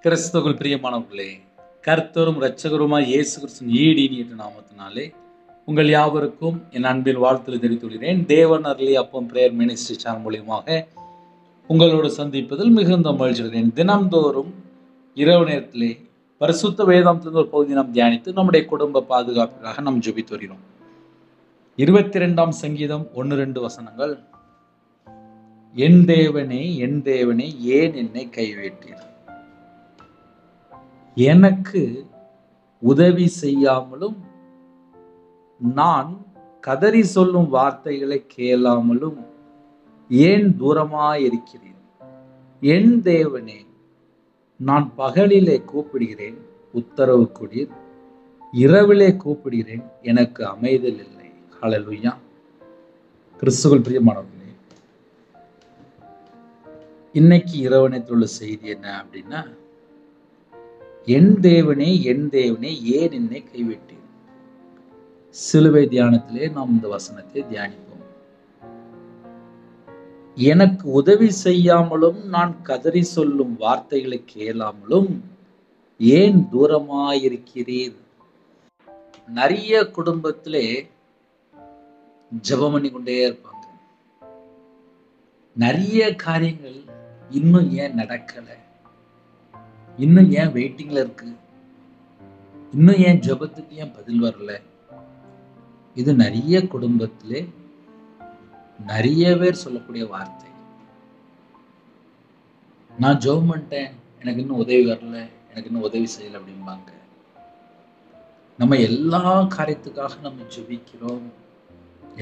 கிறிஸ்துவுக்குள் பிரியமானவர்களே, கர்த்தரும் இரட்சகருமாய் இயேசு கிறிஸ்துவின் ஈடினியற்ற நாமத்தினாலே உங்கள் யாவருக்கும் என் அன்பின் வாழ்த்துக்களை தெரிவித்துள்ளேன். தேவன் அருளி அப்பம் பிரேயர் மினிஸ்ட்ரி சேனல் மூலியமாக உங்களோடு சந்திப்பதில் மிகுந்த மகிழ்ச்சி அடைகிறேன். தினம்தோறும் இரவு நேரத்திலே பரிசுத்த வேதாந்தத்தின் ஒரு பகுதி நாம் தியானித்து நம்முடைய குடும்ப பாதுகாப்புக்காக நாம் ஜெபித்து வருகிறோம். 22ஆம் சங்கீதம் 1-2 வசனங்கள். என் தேவனே, என் தேவனே, ஏன் என்னை கைவிட்டீர்? எனக்கு உதவி செய்யாமலும் நான் கதறி சொல்லும் வார்த்தைகளை கேளாமலும் ஏன் தூரமாயிருக்கிறீர்? என் தேவனே, நான் பகலிலே கூப்பிடுகிறேன், உத்தரவு கொடீர். இரவிலே கூப்பிடுகிறேன், எனக்கு அமைதல் இல்லை. ஹல்லேலூயா. கிறிஸ்துவுக்குள் பிரியமானவர்களே, இன்னைக்கு இரவு நேரத்தில் உள்ள செய்தி என்ன அப்படின்னா, என் தேவனே, என் தேவனே, ஏன் என்னை கைவிட்டீர்? சிலுவை தியானத்திலே நாம் இந்த வசனத்தை தியானிப்போம். எனக்கு உதவி செய்யாமலும் நான் கதறி சொல்லும் வார்த்தைகளை கேளாமலும் ஏன் தூரமாயிருக்கிறீர்? நிறைய குடும்பத்திலே ஜெபம் பண்ணி கொண்டே இருப்பாங்க. நிறைய காரியங்கள் இன்னும் ஏன் நடக்கல? இன்னும் ஏன் வெயிட்டிங்ல இருக்கு? இன்னும் ஏன் ஜெபத்துக்கு ஏன் பதில் வரல? இது நிறைய குடும்பத்திலே நிறைய பேர் சொல்லக்கூடிய வார்த்தை. நான் ஜெபம் பண்ணிட்டேன், எனக்கு இன்னும் உதவி வரல, எனக்கு இன்னும் உதவி செய்யல அப்படிம்பாங்க. நம்ம எல்லா காரியத்துக்காக நம்ம ஜெபிக்கிறோம்,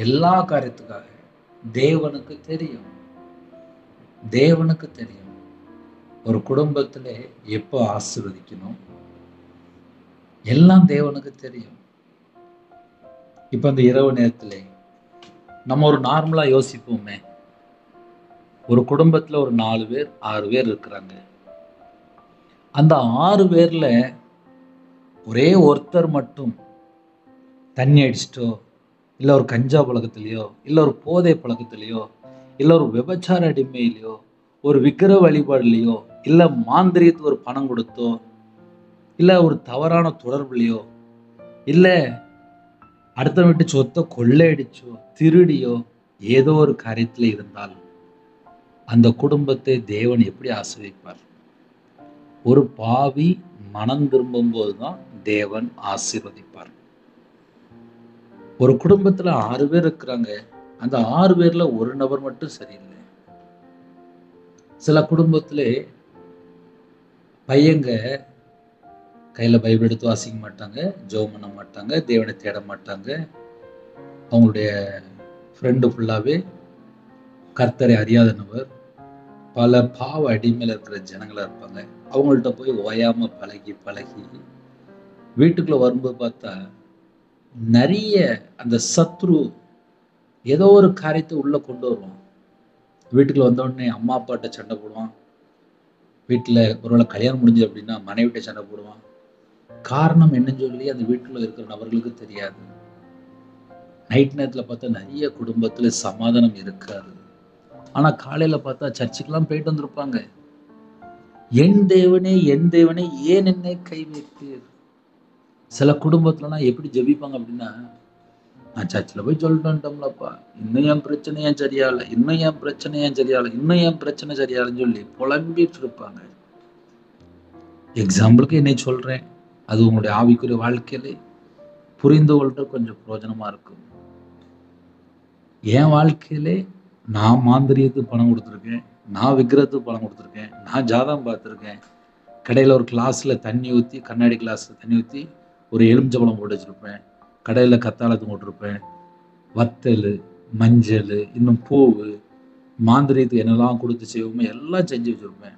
எல்லா காரியத்துக்காக. தேவனுக்கு தெரியும், தேவனுக்கு தெரியும் ஒரு குடும்பத்துல எப்போ ஆசீர்வதிக்கணும், எல்லாம் தேவனுக்கு தெரியும். இப்ப இந்த இரவு நேரத்துல நம்ம ஒரு நார்மலா யோசிப்போமே, ஒரு குடும்பத்துல ஒரு 4 பேர் 6 பேர் இருக்கிறாங்க. அந்த 6 பேர்ல ஒரே ஒருத்தர் மட்டும் தண்ணி அடிச்சிட்டோ, இல்ல ஒரு கஞ்சா பழக்கத்திலையோ, இல்ல ஒரு போதை பழக்கத்திலையோ, இல்ல ஒரு விபச்சார அடிமையிலையோ, ஒரு விக்கிர வழிபாடுலையோ, இல்ல மாந்திரியத்துக்கு ஒரு பணம் கொடுத்தோ, இல்ல ஒரு தவறான தொடர்புலையோ, இல்ல அடுத்த வீட்டு சொத்தை கொள்ளையடிச்சோ, திருடியோ, ஏதோ ஒரு காரியத்துல இருந்தால் அந்த குடும்பத்தை தேவன் எப்படி ஆசீர்வதிப்பார்? ஒரு பாவி மனம் திரும்பும் போதுதான் தேவன் ஆசீர்வதிப்பார். ஒரு குடும்பத்துல 6 பேர் இருக்கிறாங்க, அந்த 6 பேர்ல ஒரு நபர் மட்டும் சரியில்லை. சில குடும்பத்துல பையங்க கையில பைபிள் எடுத்து வாசிக்க மாட்டாங்க, ஜெபம் பண்ண மாட்டாங்க, தேவனை தேட மாட்டாங்க. அவங்களுடைய ஃப்ரெண்டு ஃபுல்லாவே கர்த்தரை அறியாத நபர், பல பாவ அடிமையில இருக்கிற ஜனங்களா இருப்பாங்க. அவங்கள்ட்ட போய் ஓயாம பழகி பழகி வீட்டுக்குள்ள வரும்போது பார்த்தா நிறைய அந்த சத்ரு ஏதோ ஒரு காரியத்தை உள்ள கொண்டு வருவான். வீட்டுக்குள்ள வந்த உடனே அம்மா அப்பாட்ட சண்டை போடுவான். வீட்டுல ஒருவேளை கல்யாணம் முடிஞ்சது அப்படின்னா மனைவிட்ட சண்டை போடுவான். காரணம் என்னன்னு சொல்லி அந்த வீட்டுக்குள்ள இருக்கிற நபர்களுக்கு தெரியாது. நைட் நேரத்துல பார்த்தா நிறைய குடும்பத்துல சமாதானம் இருக்காது. ஆனா காலையில பார்த்தா சர்ச்சுக்கெல்லாம் போயிட்டு வந்திருப்பாங்க. என் தேவனே, என் தேவனே, ஏன் என்னை கைவிட்டீர்? சில குடும்பத்துலலாம் எப்படி ஜெபிப்பாங்க அப்படின்னா, நான் சர்ச்சில் போய் சொல்லிட்டு வந்துட்டோம்லப்பா, இன்னும் என் பிரச்சனை ஏன் சரியாகல, இன்னும் என் பிரச்சனை ஏன் சரியாகல, இன்னும் என் பிரச்சனை சரியாகலன்னு சொல்லி புலம்பிட்டு இருப்பாங்க. எக்ஸாம்பிளுக்கு என்னை சொல்றேன், அது உங்களுடைய ஆவிக்குரிய வாழ்க்கையிலே புரிந்து கொள்ற கொஞ்சம் பிரயோஜனமா இருக்கும். என் வாழ்க்கையிலே நான் மாந்திரியத்துக்கு பணம் கொடுத்துருக்கேன், நான் விக்கிரத்துக்கு பணம் கொடுத்துருக்கேன், நான் ஜாதகம் பார்த்துருக்கேன். கடையில் ஒரு கிளாஸ்ல தண்ணி ஊற்றி, கண்ணாடி கிளாஸ்ல தண்ணி ஊற்றி ஒரு எலுமிச்சம்பழம் போட்டு வச்சிருப்பேன். கடையில் கத்தாழத்து போட்டிருப்பேன், வத்தல், மஞ்சள், இன்னும் பூவு, மாந்திரியத்துக்கு என்னெல்லாம் கொடுத்து செய்வோமோ எல்லாம் செஞ்சு வச்சிருப்பேன்.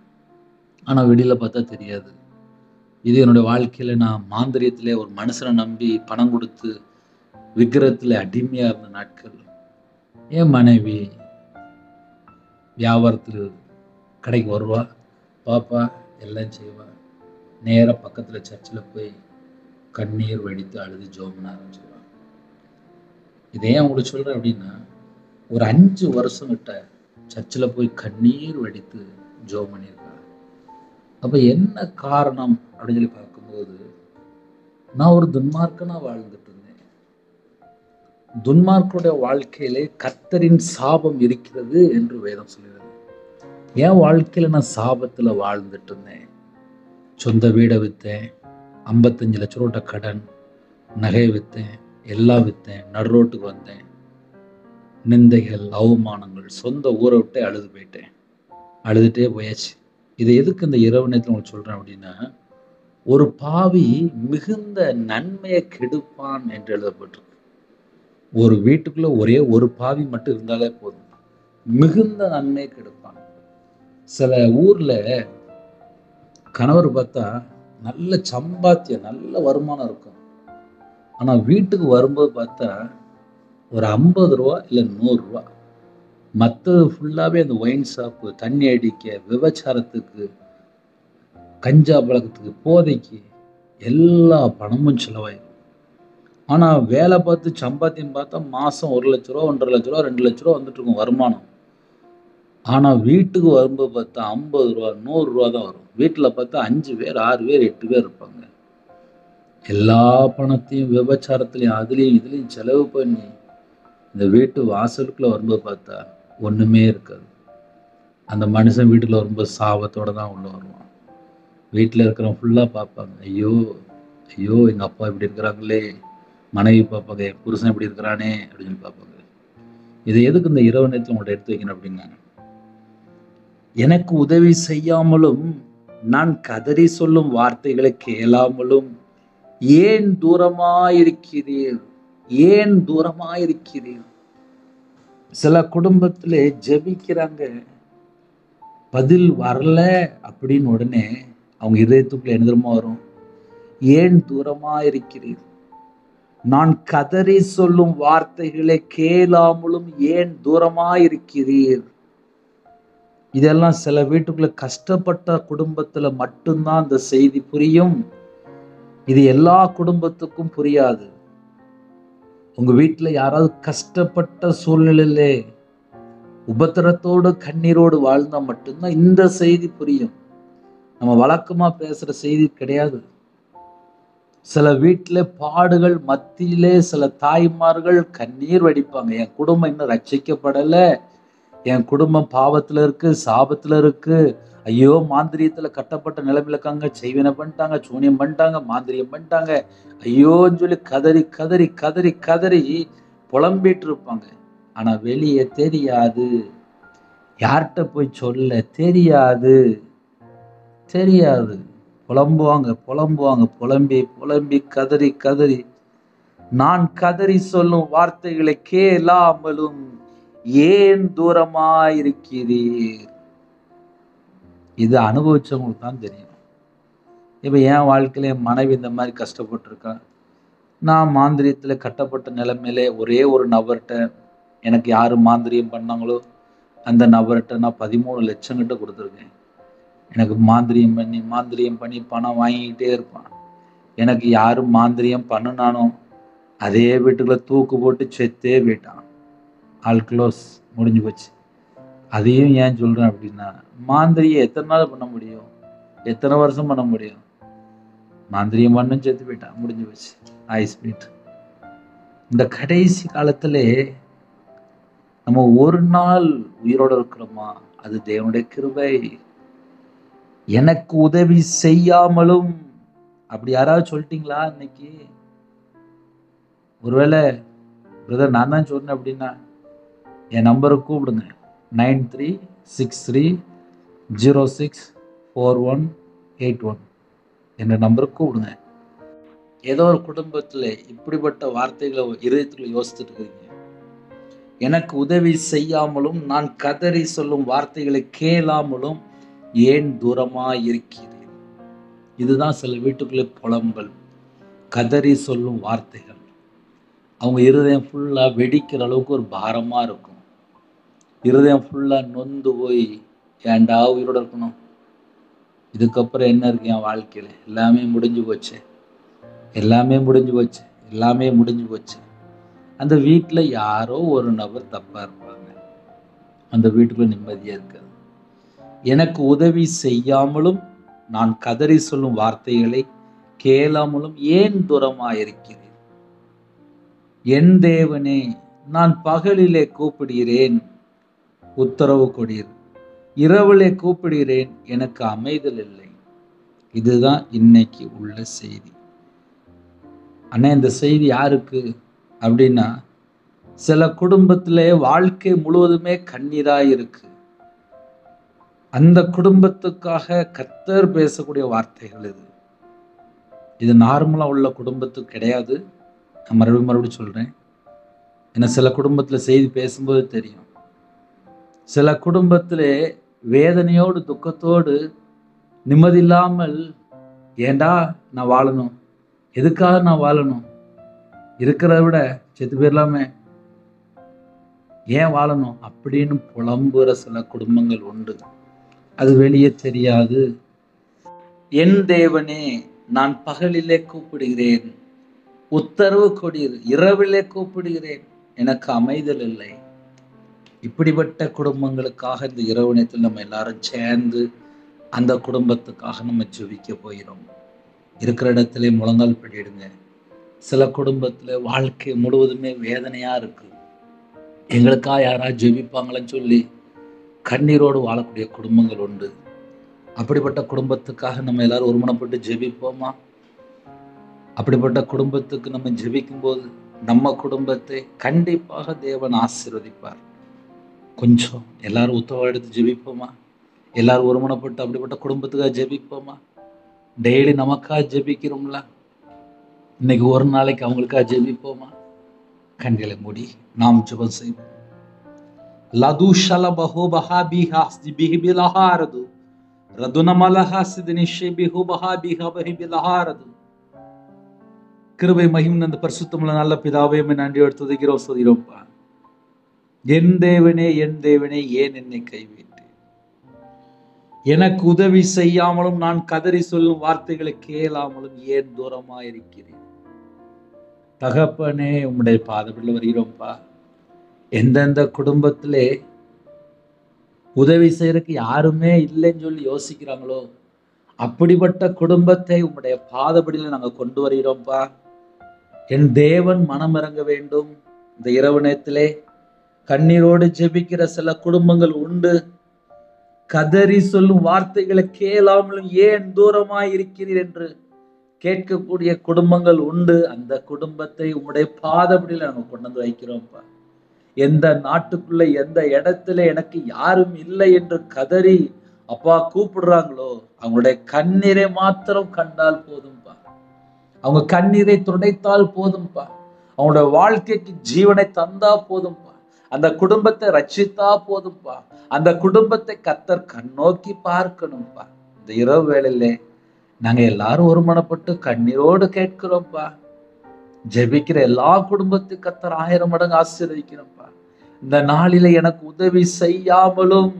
ஆனால் வெளியில பார்த்தா தெரியாது. இது என்னுடைய வாழ்க்கையில நான் மாந்திரியத்திலே ஒரு மனுஷனை நம்பி பணம் கொடுத்து விக்கிரத்துல அடிமையா இருந்த நாட்கள். என் மனைவி வியாபாரத்தில் கடைக்கு வருவா, பாப்பா, எல்லாம் செய்வா. நேராக பக்கத்தில் சர்ச்சில் போய் கண்ணீர் வடித்து அழுது ஜெபம் பண்ண ஆரம்பிச்சிருவா. இதே உங்களுக்கு சொல்கிறேன் அப்படின்னா, ஒரு 5 வருஷம் கிட்ட சர்ச்சில் போய் கண்ணீர் வடித்து ஜெபம் பண்ணியிருக்கா. அப்ப என்ன காரணம் அப்படின்னு சொல்லி பார்க்கும்போது, நான் ஒரு துன்மார்க்கனா வாழ்ந்துட்டு இருந்தேன். துன்மார்க்கனுடைய வாழ்க்கையிலே கர்த்தரின் சாபம் இருக்கிறது என்று வேதம் சொல்கிறது. என் வாழ்க்கையில நான் சாபத்துல வாழ்ந்துட்டு இருந்தேன். சொந்த வீடை வித்தேன், 55 லட்ச ரூபா கடன், நகை வித்தேன், எல்லாம் வித்தேன், நடு ரோட்டுக்கு வந்தேன். நிந்தைகள், அவமானங்கள், சொந்த ஊரை விட்டு அழுது போயிட்டேன். அழுதுட்டே போயாச்சு. இது எதுக்கு இந்த இரவு நேரத்தில் உங்களுக்கு சொல்றேன் அப்படின்னா, ஒரு பாவி மிகுந்த நன்மையை கெடுப்பான் என்று எழுதப்பட்டிருக்கு. ஒரு வீட்டுக்குள்ள ஒரே ஒரு பாவி மட்டும் இருந்தாலே போதும், மிகுந்த நன்மையை கெடுப்பான். சில ஊர்ல கணவர் பார்த்தா நல்ல சம்பாத்தியம், நல்ல வருமானம் இருக்கும். ஆனா வீட்டுக்கு வரும்போது பார்த்தா ஒரு 50 ரூபா இல்லை 100 ரூபா, மற்றது ஃபுல்லாவே அந்த ஒயின் ஷாப்பு, தண்ணி அடிக்க, விபச்சாரத்துக்கு, கஞ்சா பழக்கத்துக்கு, போதைக்கு எல்லா பணமும் செலவாயிடும். ஆனா வேலை பார்த்து சம்பாத்தியம் பார்த்தா மாசம் 1 லட்ச ரூபா, 1.5 லட்ச ரூபா, 2 லட்ச ரூபா வந்துட்டு இருக்கும் வருமானம். ஆனா வீட்டுக்கு வரும்போது பார்த்தா 50 ரூபா, 100 ரூபா தான் வரும். வீட்டுல பார்த்தா 5 பேர், 6 பேர், 8 பேர் இருப்பாங்க. எல்லா பணத்தையும் விபச்சாரத்திலையும் அதுலயும் இதுலயும் செலவு பண்ணி இந்த வீட்டு வாசலுக்குள்ள வரும்போது பார்த்தா ஒண்ணுமே இருக்காது. அந்த மனுஷன் வீட்டுக்குள்ள வரும்போது சாபத்தோட தான் உள்ள வருவான். வீட்டுல இருக்கிறவங்க ஃபுல்லா பார்ப்பாங்க, ஐயோ ஐயோ எங்க அப்பா இப்படி இருக்கிறாங்களே. மனைவி பார்ப்பாங்க, என் புருஷன் இப்படி இருக்கிறானே அப்படின்னு சொல்லி பார்ப்பாங்க. இதை எதுக்கு இந்த இரவு நேரத்தில் உங்கள்ட்ட எடுத்து வைக்கணும் அப்படின்னா, எனக்கு உதவி செய்யாமலும் நான் கதறி சொல்லும் வார்த்தைகளை கேளாமலும் ஏன் தூரமாயிருக்கிறீர், ஏன் தூரமாயிருக்கிறீர். சில குடும்பத்திலே ஜெபிக்கிறாங்க, பதில் வரல அப்படின்னு உடனே அவங்க இதயத்துக்குள்ள என்ன தெரியுமா வரும், ஏன் தூரமாயிருக்கிறீர். நான் கதறி சொல்லும் வார்த்தைகளை கேளாமலும் ஏன் தூரமாயிருக்கிறீர். இதெல்லாம் சில வீட்டுக்குள்ள கஷ்டப்பட்ட குடும்பத்துல மட்டும்தான் இந்த செய்தி புரியும். இது எல்லா குடும்பத்துக்கும் புரியாது. உங்க வீட்டுல யாராவது கஷ்டப்பட்ட சூழ்நிலையிலே உபத்திரத்தோடு கண்ணீரோடு வாழ்ந்தா மட்டும்தான் இந்த செய்தி புரியும். நம்ம வழக்கமா பேசுற செய்தி கிடையாது. சில வீட்டுல பாடுகள் மத்தியிலே சில தாய்மார்கள் கண்ணீர் வடிப்பாங்க, என் குடும்பம் இன்னும் ரட்சிக்கப்படல, என் குடும்பம் பாவத்துல இருக்கு, சாபத்துல இருக்கு, ஐயோ மாந்திரியத்துல கட்டப்பட்ட நிலைமையில இருக்காங்க, செய்வினை பண்ணிட்டாங்க, சூனியம் பண்ணிட்டாங்க, மாந்திரியம் பண்ணிட்டாங்க, ஐயோன்னு சொல்லி கதறி கதறி கதறி கதறி புலம்பிட்டு இருப்பாங்க. ஆனா வெளியே தெரியாது, யார்கிட்ட போய் சொல்ல தெரியாது, தெரியாது. புலம்புவாங்க புலம்புவாங்க, புலம்பி புலம்பி கதறி கதறி. நான் கதறி சொல்லும் வார்த்தைகளை கேளாமலும் ஏன் தூரமாயிருக்கிறீர். இது அனுபவிச்சவங்களுக்கு தான் தெரியும். இப்ப என் வாழ்க்கையில என் மனைவி இந்த மாதிரி கஷ்டப்பட்டு இருக்கா. நான் மாந்திரியத்துல கட்டப்பட்ட நிலைமையிலே ஒரே ஒரு நபர்கிட்ட, எனக்கு யாரு மாந்திரியம் பண்ணாங்களோ அந்த நபர்கிட்ட நான் 13 லட்சம் கிட்ட கொடுத்துருக்கேன். எனக்கு மாந்திரியம் பண்ணி பணம் வாங்கிக்கிட்டே இருப்பான். எனக்கு யாரு மாந்திரியம் பண்ணுனானோ அதே வீட்டுக்குள்ள தூக்கு போட்டு செத்தே போயிட்டான். ஆல் க்ளோஸ், முடிஞ்சு போச்சு. அதையும் ஏன் சொல்றேன் அப்படின்னா, மாந்திரியம் எத்தனை நாள் பண்ண முடியும், எத்தனை வருஷம் பண்ண முடியும். மாந்திரியம் பண்ணும் செத்து போயிட்டான், முடிஞ்சு போச்சு, ஆயுஸ் போயிட்டு. இந்த கடைசி காலத்திலே நம்ம ஒரு நாள் உயிரோட இருக்கிறோமா, அது தேவனுடைய கிருபை. எனக்கு உதவி செய்யாமலும், அப்படி யாராவது சொல்லிட்டீங்களா இன்னைக்கு? ஒருவேளை பிரதர் நான் தான் சொன்னேன் அப்படின்னா என் நம்பருக்கு கூப்பிடுங்க, 9363064181 என்ற நம்பருக்கு கூப்பிடுங்க. ஏதோ ஒரு குடும்பத்துல இப்படிப்பட்ட வார்த்தைகளை இதயத்துல யோசிச்சுட்டு இருக்கீங்க. எனக்கு உதவி செய்யாமலும் நான் கதறி சொல்லும் வார்த்தைகளை கேளாமலும் ஏன் தூரமா இருக்கிறீர். இதுதான் சில வீட்டுக்குள்ளே புலம்பல், கதறி சொல்லும் வார்த்தைகள். அவங்க இருதயம் ஃபுல்லா வெடிக்கிற அளவுக்கு ஒரு பாரமா இருக்கும். இருதயம் ஃபுல்லா நொந்து போய், ஏன்டா உயிரோட இருக்கணும், இதுக்கப்புறம் என்ன இருக்கு என் வாழ்க்கையில, எல்லாமே முடிஞ்சு போச்சு, எல்லாமே முடிஞ்சு போச்சு, எல்லாமே முடிஞ்சு போச்சு. அந்த வீட்டுல யாரோ ஒரு நபர் தப்பா இருப்பாங்க, அந்த வீட்டுக்குள்ள நிம்மதியா இருக்காது. எனக்கு உதவி செய்யாமலும் நான் கதறி சொல்லும் வார்த்தைகளை கேளாமலும் ஏன் தூரமாயிருக்கிறேன்? என் தேவனே, நான் பகலிலே கூப்பிடுகிறேன், உத்தரவு கொடீர். இரவிலே கூப்பிடுகிறேன், எனக்கு அமைதல் இல்லை. இதுதான் இன்னைக்கு உள்ள செய்தி. அண்ணா, இந்த செய்தி யாருக்கு அப்படின்னா, சில குடும்பத்திலே வாழ்க்கை முழுவதுமே கண்ணீராய் இருக்கு. அந்த குடும்பத்துக்காக கர்த்தர் பேசக்கூடிய வார்த்தைகள் இது நார்மலா உள்ள குடும்பத்துக்கு கிடையாது. நான் மறுபடியும் சொல்றேன். ஏன்னா சில குடும்பத்துல செய்தி பேசும்போது தெரியும். சில குடும்பத்திலே வேதனையோடு துக்கத்தோடு நிம்மதி இல்லாமல், ஏண்டா நான் வாழணும், எதுக்காக நான் வாழணும், இருக்கிறத விட செத்து போயிடலாமே, ஏன் வாழணும் அப்படின்னு புலம்புற சில குடும்பங்கள் உண்டு. அது வெளியே தெரியாது. என் தேவனே, நான் பகலிலே கூப்பிடுகிறேன், உத்தரவு கொடீர். இரவிலே கூப்பிடுகிறேன், எனக்கு அமைதல் இல்லை. இப்படிப்பட்ட குடும்பங்களுக்காக இந்த இரவு நேரத்தில் நம்ம எல்லாரும் சேர்ந்து அந்த குடும்பத்துக்காக நம்ம ஜெபிக்க போகிறோம். இருக்கிற இடத்துல முழங்கால் படிடுங்க. சில குடும்பத்துல வாழ்க்கை முழுவதுமே வேதனையா இருக்கு. எங்களுக்கா யாராவது ஜெபிப்பாங்களன்னு சொல்லி கண்ணீரோடு வாழக்கூடிய குடும்பங்கள் உண்டு. அப்படிப்பட்ட குடும்பத்துக்காக நம்ம எல்லாரும் ஒருமனப்பட்டு ஜெபிப்போமா? அப்படிப்பட்ட குடும்பத்துக்கு நம்ம ஜெபிக்கும் போது நம்ம குடும்பத்தை கண்டிப்பாக தேவன் ஆசீர்வதிப்பார். கொஞ்சம் எல்லாரும் உத்தரவு எடுத்து ஜெபிப்போமா? எல்லாரும் ஒருமனப்பட்டு அப்படிப்பட்ட குடும்பத்துக்காக ஜெபிப்போமா? டெய்லி நமக்காக ஜெபிக்கிறோம்ல, இன்னைக்கு ஒரு நாளைக்கு அவங்களுக்காக ஜெபிப்போமா? கண்களை மூடி நாம் ஜெபம் செய்வோம். கிருபை மகிமை அந்த பரிசுத்தமுள்ள நல்ல பிதாவே, நன்றியோடு துதிக்கிறோம், சொல்கிறோம்ப்பா. என் தேவனே, என் தேவனே, ஏன் என்னை கைவிட்டேன்? எனக்கு உதவி செய்யாமலும் நான் கதறி சொல்லும் வார்த்தைகளை கேளாமலும் ஏன் தூரமாயிருக்கிறேன்? தகப்பனே, உம்முடைய பாதத்தில் வருகிறோம்ப்பா. எந்தெந்த குடும்பத்திலே உதவி செய்யறதுக்கு யாருமே இல்லைன்னு சொல்லி யோசிக்கிறாங்களோ, அப்படிப்பட்ட குடும்பத்தை உம்முடைய பாதபடியில நாங்க கொண்டு வருகிறோம்ப்பா. என் தேவன் மனம் இறங்க வேண்டும். இந்த இரவு நேரத்திலே கண்ணீரோடு ஜெபிக்கிற சில குடும்பங்கள் உண்டு. கதறி சொல்லும் வார்த்தைகளை கேளாமலும் ஏன் தூரமாய் இருக்கிறீர் என்று கேட்கக்கூடிய குடும்பங்கள் உண்டு. அந்த குடும்பத்தை உம்முடைய பாதபடியில நாங்க கொண்டு வந்து வைக்கிறோம்ப்பா. எந்த நாட்டுக்குள்ள எந்த இடத்துல எனக்கு யாரும் இல்லை என்று கதறி அப்பா கூப்பிடுறாங்களோ, அவங்களுடைய கண்ணீரை மாத்திரம் கண்டால் போதும்பா. அவங்க கண்ணீரை துடைத்தால் போதும்பா. அவங்களுடைய வாழ்க்கைக்கு ஜீவனை தந்தா போதும்பா. அந்த குடும்பத்தை ரட்சித்தா போதும்பா. அந்த குடும்பத்தை கர்த்தர் கண்ணோக்கி பார்க்கணும்பா. இந்த இரவு வேளையிலே நாங்க எல்லாரும் ஒருமனப்பட்டு கண்ணீரோடு கேட்கிறோம்ப்பா. ஜெபிக்கிற எல்லா குடும்பத்தையும் கர்த்தர் 1000 மடங்கு ஆசீர்வதிக்கிறோம்ப்பா. இந்த நாளில எனக்கு உதவி செய்யாமலும்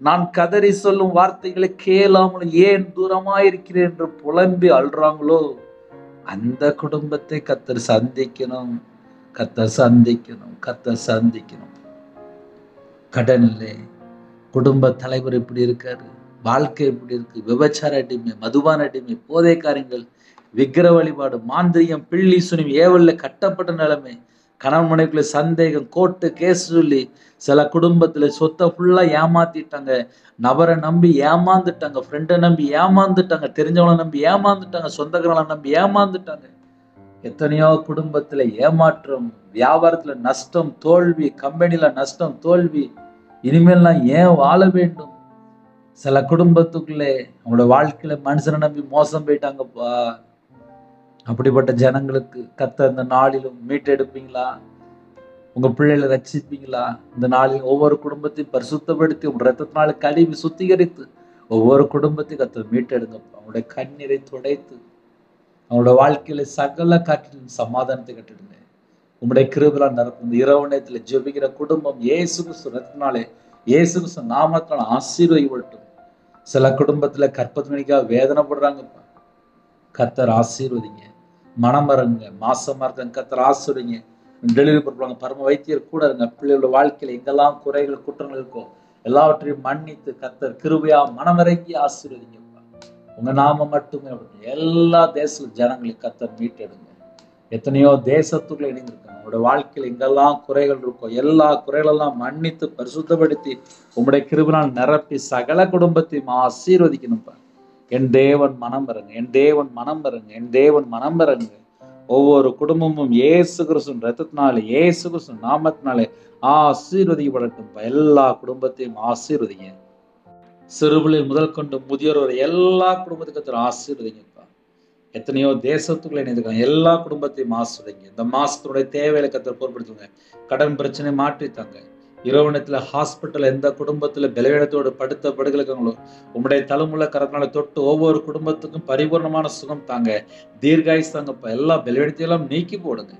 நான் கதறி சொல்லும் வார்த்தைகளை கேளாமலும் ஏன் தூரமாயிருக்கிறேன் என்று புலம்பி அழுறாங்களோ, அந்த குடும்பத்தை கர்த்தர் சந்திக்கணும், கர்த்தர் சந்திக்கணும், கர்த்தர் சந்திக்கணும். கடனிலே குடும்ப தலைவர் இப்படி இருக்காரு, வாழ்க்கை இப்படி இருக்கு, விபச்சார அடிமை, மதுபான அடிமை, போதை காரியங்கள், விக்கிர வழிபாடு, மாந்திரியம், பிள்ளி சுனி, ஏவல்ல கட்டப்பட்ட நிலைமை, கணவன் மனைவிக்குள்ள சந்தேகம், கோர்ட்டு கேஸ் சொல்லி சில குடும்பத்துல சொத்தை ஃபுல்லா ஏமாத்திட்டாங்க, நபரை நம்பி ஏமாந்துட்டாங்க, ஃப்ரெண்டை நம்பி ஏமாந்துட்டாங்க, தெரிஞ்சவங்களை நம்பி ஏமாந்துட்டாங்க, சொந்தக்காரங்களை நம்பி ஏமாந்துட்டாங்க. எத்தனையோ குடும்பத்துல ஏமாற்றம், வியாபாரத்துல நஷ்டம், தோல்வி, கம்பெனில நஷ்டம், தோல்வி. இனிமேல் நான் ஏன் வாழ வேண்டும்? சில குடும்பத்துக்குள்ளே அவங்களோட வாழ்க்கையில மனுஷனை நம்பி மோசம் போயிட்டாங்கப்பா. அப்படிப்பட்ட ஜனங்களுக்கு கர்த்தர் இந்த நாளிலும் மீட்டெடுப்பீங்களா? உங்க பிள்ளைகளை ரட்சிப்பீங்களா? இந்த நாளில் ஒவ்வொரு குடும்பத்தையும் பரிசுத்தப்படுத்தி உங்க ரத்தத்தினால கழுவி சுத்திகரித்து ஒவ்வொரு குடும்பத்தையும் கர்த்தர் மீட்டெடுங்கப்பா. அவங்களுடைய கண்ணீரை துடைத்து அவங்களோட வாழ்க்கையில சகல காற்றின் சமாதானத்தை கட்டிடுங்க. உங்களுடைய கிருபையால நிரப்பும். இந்த இரவு நேரத்துல ஜெபிக்கிற குடும்பம் இயேசு கிறிஸ்து ரத்தத்தினாலே, இயேசு கிறிஸ்து நாமத்தினால ஆசீர்வதிக்கப்படட்டும். சில குடும்பத்துல கற்பத்தினிக்காக வேதனைப்படுறாங்கப்பா. கர்த்தர் ஆசீர்வதிங்க. மனமரங்க, மாசமா இருக்காங்க, கர்த்தர் ஆசீர்வதிங்க. டெலிவரி பண்ணுவாங்க, பரம வைத்தியர் கூட இருங்க. பிள்ளைகளோட வாழ்க்கையில எங்கெல்லாம் குறைகள் குற்றங்கள் இருக்கோ எல்லாவற்றையும் மன்னித்து கர்த்தர் கிருபையா மனமிறங்கி ஆசீர்வதிங்கப்பா. உங்க நாம மட்டுமே எல்லா தேச ஜனங்களையும் கர்த்தர் மீட்டெடுங்க. எத்தனையோ தேசத்துக்குள்ள இணைந்திருக்காங்க. உங்களுடைய வாழ்க்கையில் எங்கெல்லாம் குறைகள் இருக்கோ எல்லா குறைகளெல்லாம் மன்னித்து பரிசுத்தப்படுத்தி உங்களுடைய கிருபையால் நிரப்பி சகல குடும்பத்தையும் ஆசீர்வதிக்கணும்பா. என் தேவன் மனம் பெறுங்க, என் தேவன் மனம் பெறுங்க, என் தேவன் மனம் பெறுங்க. ஒவ்வொரு குடும்பமும் இயேசு கிறிஸ்துவின் ரத்தத்தினாலே, இயேசு கிறிஸ்துவின் நாமத்தினாலே ஆசீர்வதிக்கப்படட்டும்பா. எல்லா குடும்பத்தையும் ஆசீர்வதிங்க. சிறுபிள்ளைகள் முதல் கொண்டு முதியோர் வரை எல்லா குடும்பத்துக்கு ஆசீர்வதிங்கப்பா. எத்தனையோ தேசத்துக்குள்ள இணைந்திருக்காங்க. எல்லா குடும்பத்தையும் ஆசீர்வதிங்க. இந்த மாசத்தினுடைய தேவையில கர்த்தர் பொறுப்படுத்துங்க. கடன் பிரச்சனை மாற்றித்தாங்க. இரவு நேரத்துல ஹாஸ்பிட்டல் எந்த குடும்பத்துல பலவீனத்தோடு படுத்த படுகளுக்காங்களோ உங்களுடைய தலைமுள்ள கரத்தினால தொட்டு ஒவ்வொரு குடும்பத்துக்கும் பரிபூர்ணமான சுகம் தாங்க. தீர்காயுஸ் தாங்கப்பா. எல்லா பலவீனத்தையெல்லாம் நீக்கி போடுங்க.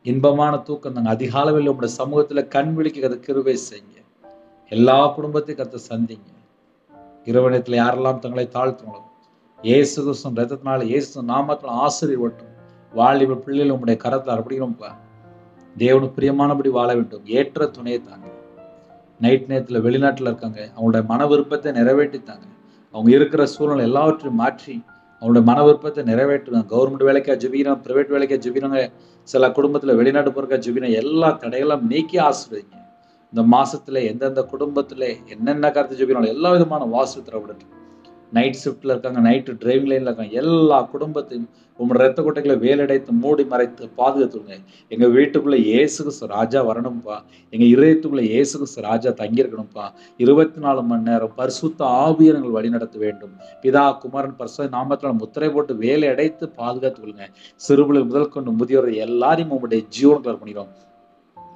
இன்பமான தூக்கம் தாங்க. அதிகாலையில் உங்களுடைய சமூகத்துல கண் விழிக்க கிருபை செய்யுங்க. எல்லா குடும்பத்தையும் கர்த்தர் சந்திங்க. இரவு நேரத்துல யாரெல்லாம் தங்களை தாழ்த்துங்களோ இயேசு கிறிஸ்துவின் ரத்தத்தினால, இயேசு நாமத்தினால ஆசீர்வதிக்கட்டும். வாலிப பிள்ளைகள் உங்களுடைய கரத்தில் அர்ப்பணிக்கிறோம்ப்பா. தேவனுக்கு பிரியமானபடி வாழ வேண்டும். ஏற்ற துணையை தாங்க. நைட் நேரத்தில் வெளிநாட்டில் இருக்காங்க, அவங்களுடைய மன விருப்பத்தை நிறைவேற்றித்தாங்க. அவங்க இருக்கிற சூழ்நிலை எல்லாவற்றையும் மாற்றி அவங்களுடைய மன விருப்பத்தை நிறைவேற்றுவாங்க. கவர்மெண்ட் வேலைக்கா ஜெபிக்கிறாங்க, பிரைவேட் வேலைக்கா ஜெபிக்கிறாங்க, சில குடும்பத்தில் வெளிநாட்டு போறக்கா ஜெபிக்கிறாங்க. எல்லா தடையெல்லாம் நீக்கி ஆசீர்வதிங்க. இந்த மாசத்துல எந்தெந்த குடும்பத்துல என்னென்ன கருத்து ஜெபிக்கிறாங்களோ எல்லா விதமான வாசல் திறப்படட்டும். நைட் ஷிஃப்ட்ல இருக்காங்க, நைட்டு டிரைவிங் லைன்ல இருக்காங்க, எல்லா குடும்பத்தையும் உங்களோட ரத்த கொட்டைகளை வேலடைத்து மூடி மறைத்து பாதுகாத்துங்க. எங்க வீட்டுக்குள்ள இயேசு கிறிஸ்து ராஜா வரணும்ப்பா. எங்க இதயத்துக்குள்ள இயேசு கிறிஸ்து ராஜா தங்கியிருக்கணும்ப்பா. 24 மணி நேரம் பரிசுத்த ஆவியானவர்கள் வழி நடத்த வேண்டும். பிதா குமாரன் பரிசுத்த நாமத்தினால் முத்திரை போட்டு வேலை அடைத்து பாதுகாத்து கொள்ளுங்க. சிறுபிள்ளை முதல் கொண்டு முதியோர் எல்லாரையும் உங்களுடைய ஜீவனுக்குள்ள பண்ணிடும்.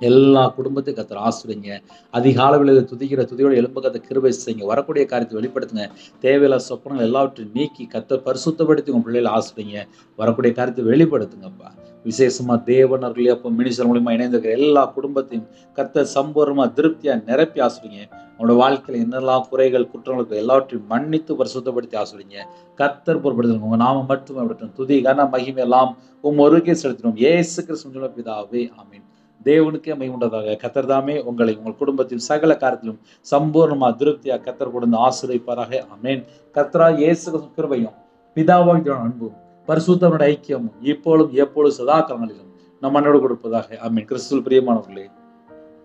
எல்லா குடும்பத்தையும் கர்த்தர் ஆசீர்வதிங்க. அதிகாலையில் துதிக்கிற துதியோட எலும்பு கர்த்தர் கிருபை செய்யுங்க. வரக்கூடிய காரியத்தை வெளிப்படுத்துங்க. தேவையில்லா சொப்பனங்கள் எல்லாவற்றையும் நீக்கி கர்த்தர் பரிசுத்தப்படுத்தி உங்க பிள்ளைகளை ஆசீர்வதிங்க. வரக்கூடிய காரியத்தை வெளிப்படுத்துங்கப்பா. விசேஷமா தேவனர்கள் அப்போ மினிஸ்டர் மூலியமா இணைந்திருக்கிற எல்லா குடும்பத்தையும் கர்த்தர் சம்பூர்ணமா திருப்தியா நிரப்பி ஆசீர்வதிங்க. உங்களோட வாழ்க்கையில என்னெல்லாம் குறைகள் குற்றங்களுக்கு எல்லாவற்றையும் மன்னித்து பரிசுத்தப்படுத்தி ஆசீர்வதிங்க. கர்த்தர் பொறுப்படுத்துங்க. உங்க நாம மட்டும் அப்படி துதி கன மகிமை எல்லாம் ஒருக்கே செலுத்தினோம். இயேசு கிறிஸ்து பிதாவே ஆமீன். தேவனுக்கே மகிமை உண்டதாக. கர்த்தர் தாமே உங்களை உங்கள் குடும்பத்தில் சகல காரியத்திலும் சம்பூர்ணமா திருப்தியா கர்த்தர் கொடுத்து ஆசீர்வதிப்பாராக. ஆமென். கர்த்தராகிய இயேசு கிறிஸ்துவின் கிருபையும் பிதாவாகிய அன்பும் பரிசுத்தமுடைய ஐக்கியமும் இப்பொழுதும் எப்பொழுதும் சதா காலங்களிலும் நம் மன்னோடு கொடுப்பதாக. ஆமென். கிறிஸ்துவில் பிரியமானவர்களே,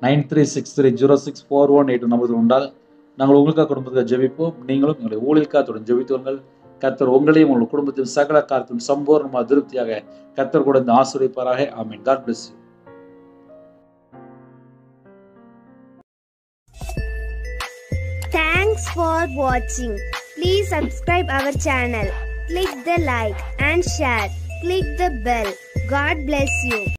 9363064182 நம்பர்கள் உண்டால் நாங்கள் உங்களுக்காக குடும்பத்துக்கு ஜெபிப்போம். நீங்களும் எங்களுடைய ஊழியக்காரத்துடன் ஜெபித்துவங்கள். கர்த்தர் உங்களையும் உங்கள் குடும்பத்தின் சகல காரியத்திலும் சம்பூர்ணமா திருப்தியாக கர்த்தர் கொடுத்து ஆசீர்வதிப்பாராக. ஆமென். God bless you. Thanks for watching. Please subscribe our channel. Click the like and share. Click the bell. God bless you.